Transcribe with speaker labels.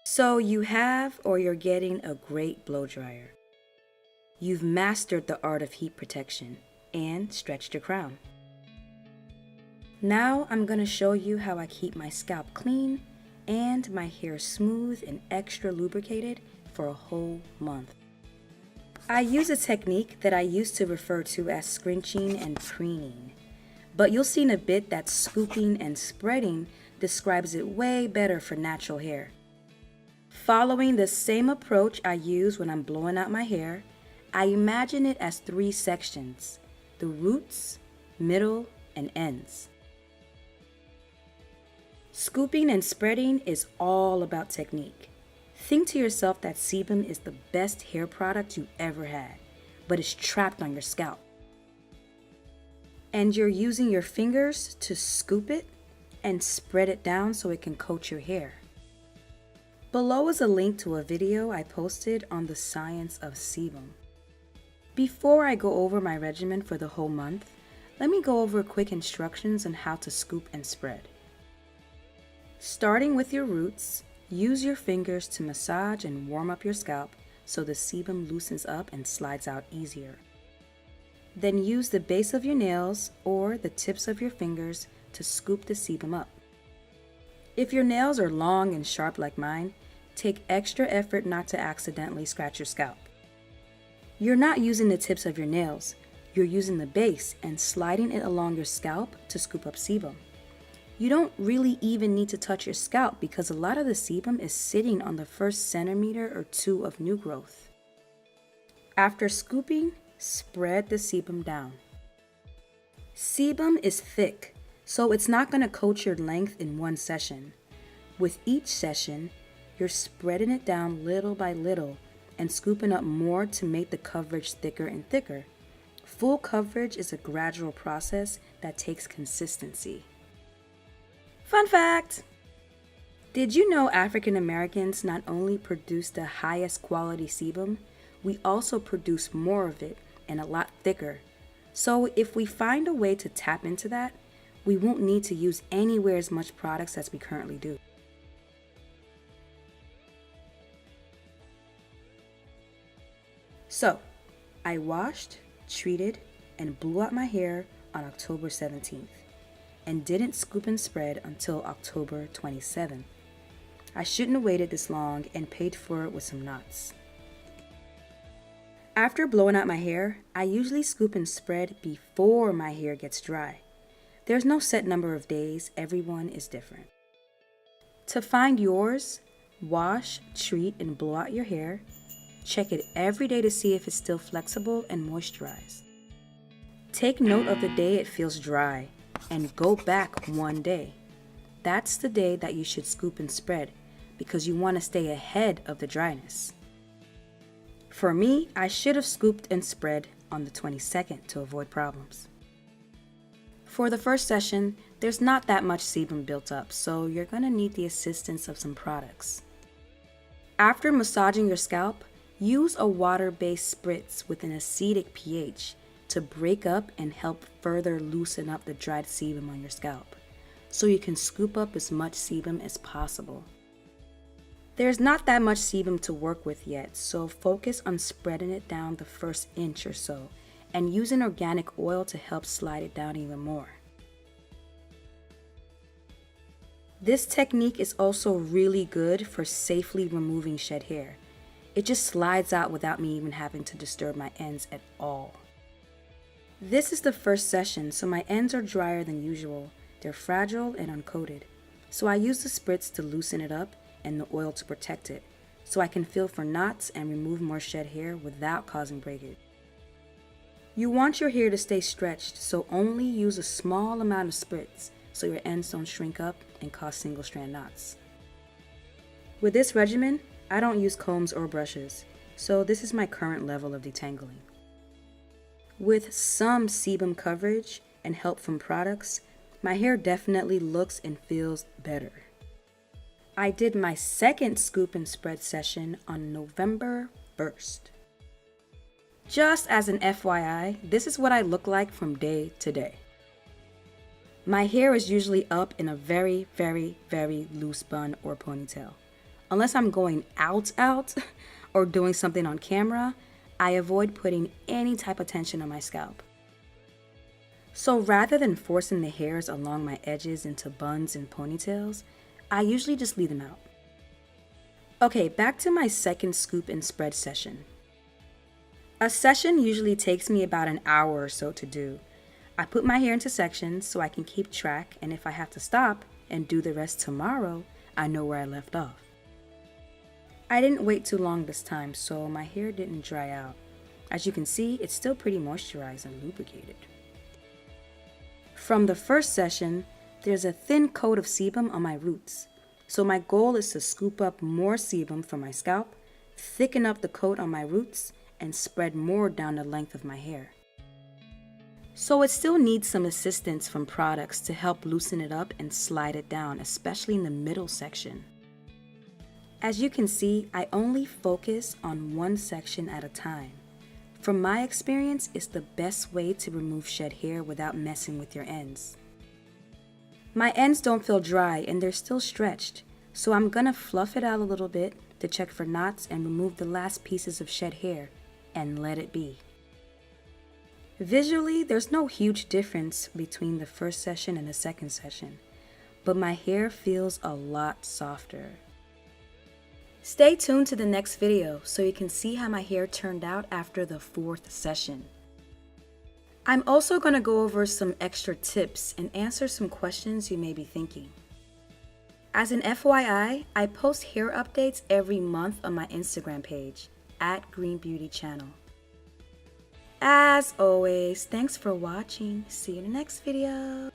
Speaker 1: So you have or you're getting a great blow dryer. You've mastered the art of heat protection and stretched your crown. Now I'm going to show you how I keep my scalp clean and my hair smooth and extra lubricated for a whole month. I use a technique that I used to refer to as scrunching and preening, but you'll see in a bit that scooping and spreading describes it way better for natural hair. Following the same approach I use when I'm blowing out my hair, I imagine it as 3 sections: the roots, middle, and ends. Scooping and spreading is all about technique. Think to yourself that sebum is the best hair product you ever had, but it's trapped on your scalp. And you're using your fingers to scoop it and spread it down so it can coat your hair. Below is a link to a video I posted on the science of sebum. Before I go over my regimen for the whole month, let me go over quick instructions on how to scoop and spread. Starting with your roots, use your fingers to massage and warm up your scalp so the sebum loosens up and slides out easier. Then use the base of your nails or the tips of your fingers to scoop the sebum up. If your nails are long and sharp like mine, take extra effort not to accidentally scratch your scalp. You're not using the tips of your nails, you're using the base and sliding it along your scalp to scoop up sebum. You don't really even need to touch your scalp because a lot of the sebum is sitting on the first centimeter or 2 of new growth. After scooping, spread the sebum down. Sebum is thick, so it's not going to coat your length in one session. With each session, you're spreading it down little by little and scooping up more to make the coverage thicker and thicker. Full coverage is a gradual process that takes consistency. Fun fact! Did you know African Americans not only produce the highest quality sebum, we also produce more of it and a lot thicker. So if we find a way to tap into that, we won't need to use anywhere as much products as we currently do. So, I washed, treated, and blew out my hair on October 17th and didn't scoop and spread until October 27th. I shouldn't have waited this long and paid for it with some knots. After blowing out my hair, I usually scoop and spread before my hair gets dry. There's no set number of days, everyone is different. To find yours, wash, treat, and blow out your hair. Check it every day to see if it's still flexible and moisturized. Take note of the day it feels dry and go back one day. That's the day that you should scoop and spread because you want to stay ahead of the dryness. For me, I should have scooped and spread on the 22nd to avoid problems. For the first session, there's not that much sebum built up, so you're going to need the assistance of some products. After massaging your scalp, use a water-based spritz with an acidic pH to break up and help further loosen up the dried sebum on your scalp, so you can scoop up as much sebum as possible. There's not that much sebum to work with yet, so focus on spreading it down the first inch or so, and use an organic oil to help slide it down even more. This technique is also really good for safely removing shed hair. It just slides out without me even having to disturb my ends at all. This is the first session, so my ends are drier than usual. They're fragile and uncoated. So I use the spritz to loosen it up and the oil to protect it, so I can feel for knots and remove more shed hair without causing breakage. You want your hair to stay stretched, so only use a small amount of spritz so your ends don't shrink up and cause single strand knots. With this regimen, I don't use combs or brushes, so this is my current level of detangling. With some sebum coverage and help from products, my hair definitely looks and feels better. I did my second scoop and spread session on November 1st. Just as an FYI, this is what I look like from day to day. My hair is usually up in a very, very, very loose bun or ponytail. Unless I'm going out or doing something on camera, I avoid putting any type of tension on my scalp. So rather than forcing the hairs along my edges into buns and ponytails, I usually just leave them out. Okay, back to my second scoop and spread session. A session usually takes me about an hour or so to do. I put my hair into sections so I can keep track, and if I have to stop and do the rest tomorrow, I know where I left off. I didn't wait too long this time, so my hair didn't dry out. As you can see, it's still pretty moisturized and lubricated. From the first session, there's a thin coat of sebum on my roots. So my goal is to scoop up more sebum from my scalp, thicken up the coat on my roots, and spread more down the length of my hair. So it still needs some assistance from products to help loosen it up and slide it down, especially in the middle section. As you can see, I only focus on one section at a time. From my experience, it's the best way to remove shed hair without messing with your ends. My ends don't feel dry and they're still stretched, so I'm gonna fluff it out a little bit to check for knots and remove the last pieces of shed hair and let it be. Visually, there's no huge difference between the first session and the second session, but my hair feels a lot softer. Stay tuned to the next video so you can see how my hair turned out after the fourth session. I'm also going to go over some extra tips and answer some questions you may be thinking. As an FYI, I post hair updates every month on my Instagram page, @GreenBeautyChannel. As always, thanks for watching. See you in the next video.